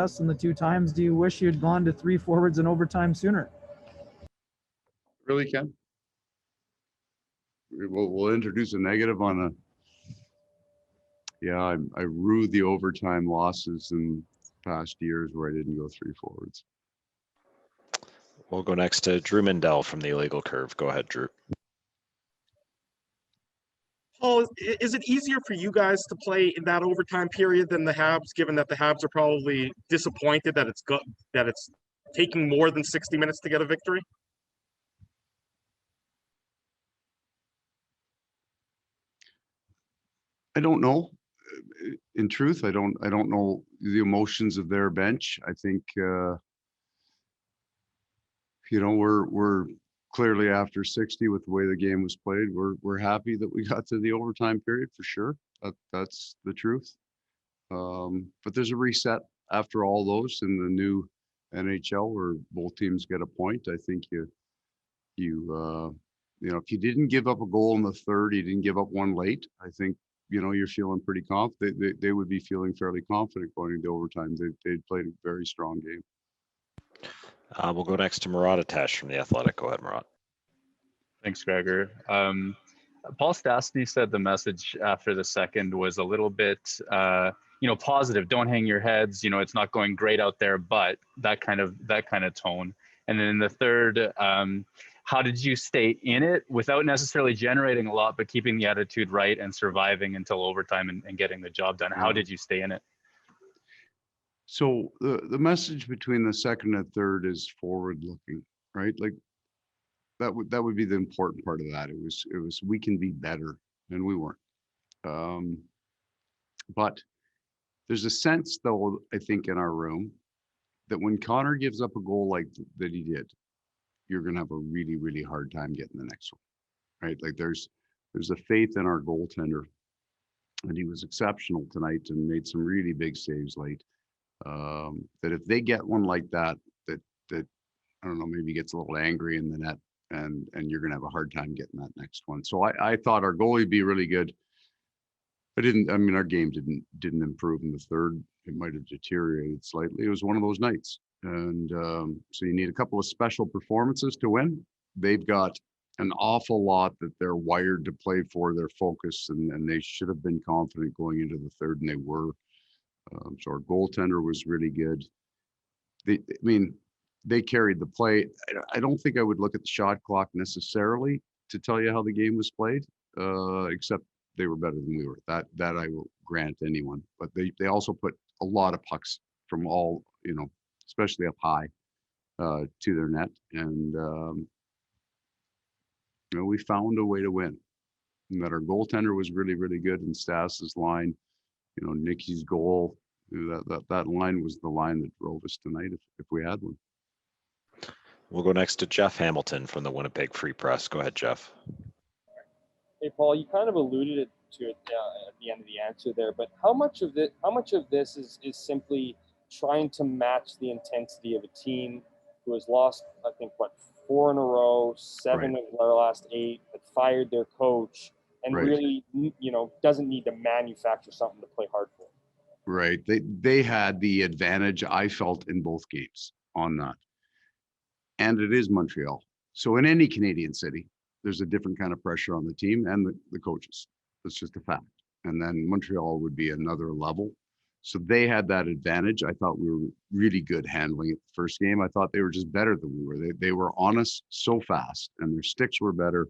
success in the 2 times, do you wish you had gone to 3 forwards in overtime sooner? Really, Ken? We'll introduce a negative on a. Yeah, I rue the overtime losses in past years where I didn't go 3 forwards. We'll go next to Drew Mindell from the Illegal Curve. Go ahead, Drew. Paul, is it easier for you guys to play in that overtime period than the Habs, given that the Habs are probably disappointed that it's taking more than 60 minutes to get a victory? I don't know. In truth, I don't know the emotions of their bench. I think we're clearly after 60 with the way the game was played. We're happy that we got to the overtime period for sure. That's the truth. But there's a reset after all those in the new NHL where both teams get a point. I think if you didn't give up a goal in the third, you didn't give up one late, I think, you're feeling pretty confident. They would be feeling fairly confident going into overtime. They played a very strong game. We'll go next to Murat Atesh from The Athletic. Go ahead, Murat. Thanks, Gregor. Paul Stastny said the message after the second was a little bit, positive. Don't hang your heads. It's not going great out there, but that kind of tone. And then in the third, how did you stay in it without necessarily generating a lot, but keeping the attitude right and surviving until overtime and getting the job done? How did you stay in it? So the message between the second and third is forward looking, right? Like that would be the important part of that. It was we can be better, and we weren't. But there's a sense, though, I think in our room that when Connor gives up a goal like that he did, you're going to have a really, really hard time getting the next one, right? Like there's a faith in our goaltender, and he was exceptional tonight and made some really big saves late. That if they get one like that I don't know, maybe gets a little angry in the net, and you're going to have a hard time getting that next one. So I thought our goalie would be really good. Our game didn't improve in the third. It might have deteriorated slightly. It was one of those nights. And so you need a couple of special performances to win. They've got an awful lot that they're wired to play for, their focus, and they should have been confident going into the third, and they were. So our goaltender was really good. They carried the play. I don't think I would look at the shot clock necessarily to tell you how the game was played, except they were better than we were. That I will grant anyone. But they also put a lot of pucks from all, especially up high, to their net. And, we found a way to win. And that our goaltender was really, really good in Stas's line. Nicky's goal, that line was the line that drove us tonight if we had one. We'll go next to Jeff Hamilton from the Winnipeg Free Press. Go ahead, Jeff. Hey, Paul, you kind of alluded to it at the end of the answer there, but how much of this is simply trying to match the intensity of a team who has lost, I think, 4 in a row, 7 of their last 8, that fired their coach, and really, doesn't need to manufacture something to play hard for? Right. They had the advantage, I felt, in both games on that. And it is Montreal. So in any Canadian city, there's a different kind of pressure on the team and the coaches. That's just a fact. And then Montreal would be another level. So they had that advantage. I thought we were really good handling it the first game. I thought they were just better than we were. They were on us so fast, and their sticks were better.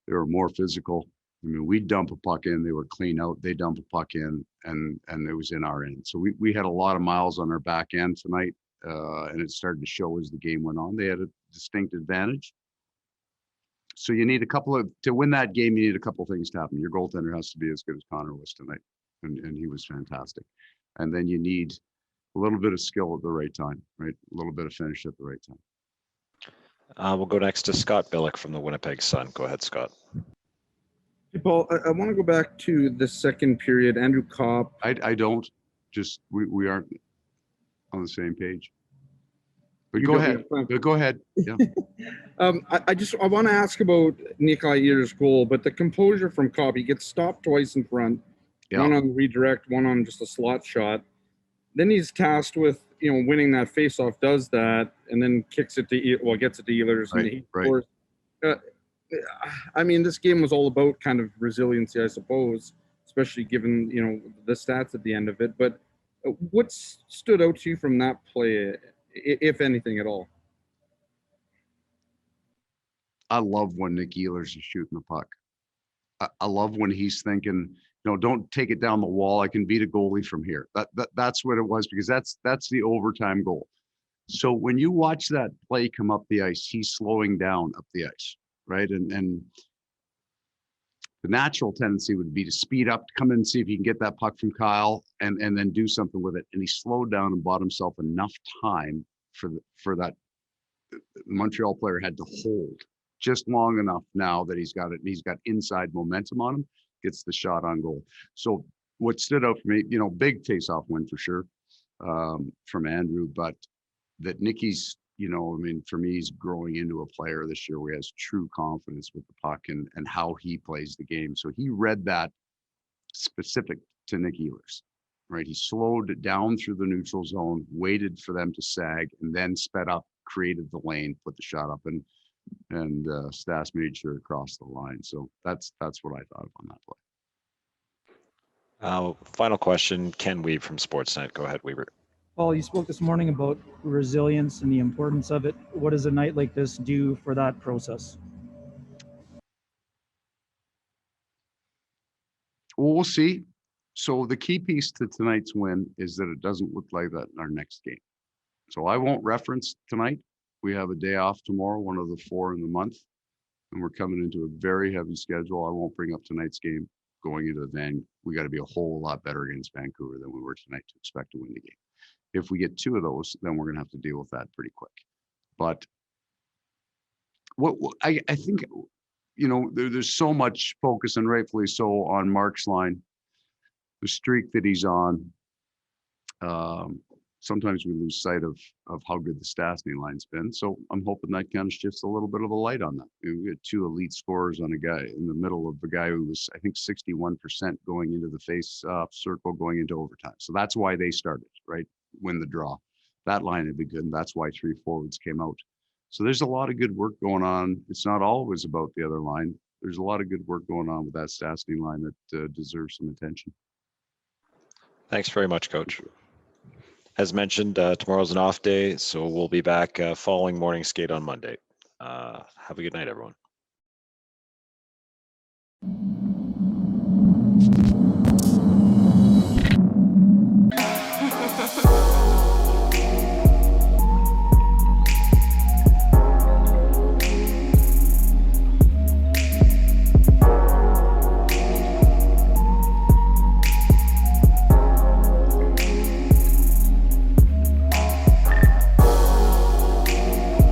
They were more physical. We'd dump a puck in, they were clean out. They dump a puck in, and it was in our end. So we had a lot of miles on our back end tonight, and it started to show as the game went on. They had a distinct advantage. So you need to win that game, you need a couple of things to happen. Your goaltender has to be as good as Connor was tonight, and he was fantastic. And then you need a little bit of skill at the right time, right? A little bit of finish at the right time. We'll go next to Scott Billick from the Winnipeg Sun. Go ahead, Scott. Hey, Paul, I want to go back to the second period. Andrew Kopp. I don't. Just we aren't on the same page. But go ahead. Go ahead. Yeah. I want to ask about Nikolai Ehlers' goal, but the composure from Kopp. He gets stopped twice in front. Yeah. One on the redirect, one on just a slot shot. Then he's tasked with winning that faceoff does that, and then kicks it to gets it to Ehlers, and he scores. I mean, this game was all about kind of resiliency, I suppose, especially given the stats at the end of it. But what stood out to you from that play, if anything at all? I love when Nick Ehlers is shooting the puck. I love when he's thinking, don't take it down the wall. I can beat a goalie from here. That's what it was, because that's the overtime goal. So when you watch that play come up the ice, he's slowing down up the ice, right? And the natural tendency would be to speed up, to come in and see if he can get that puck from Kyle and then do something with it. And he slowed down and bought himself enough time for that. The Montreal player had to hold just long enough now that he's got it. And he's got inside momentum on him, gets the shot on goal. So what stood out for me, big face-off win for sure from Andrew, but that Nicky's, for me, he's growing into a player this year where he has true confidence with the puck and how he plays the game. So he read that specific to Nick Ehlers, right? He slowed it down through the neutral zone, waited for them to sag, and then sped up, created the lane, put the shot up, and Stas made sure it crossed the line. So that's what I thought of on that play. Final question, Ken Weeb from Sportsnet. Go ahead, Weaver. Paul, you spoke this morning about resilience and the importance of it. What does a night like this do for that process? Well, we'll see. So the key piece to tonight's win is that it doesn't look like that in our next game. So I won't reference tonight. We have a day off tomorrow, one of the 4 in the month, and we're coming into a very heavy schedule. I won't bring up tonight's game. Going into the van, we got to be a whole lot better against Vancouver than we were tonight to expect to win the game. If we get 2 of those, then we're going to have to deal with that pretty quick. But what I think, there's so much focus, and rightfully so, on Mark's line, the streak that he's on. Sometimes we lose sight of how good the Stastny line's been. So I'm hoping that kind of shifts a little bit of a light on that. We had 2 elite scorers on a guy in the middle of the guy who was, I think, 61% going into the face-off circle, going into overtime. So that's why they started, right? Win the draw. That line would be good, and that's why 3 forwards came out. So there's a lot of good work going on. It's not always about the other line. There's a lot of good work going on with that Stastny line that deserves some attention. Thanks very much, Coach. As mentioned, tomorrow's an off day, so we'll be back following morning skate on Monday. Have a good night, everyone.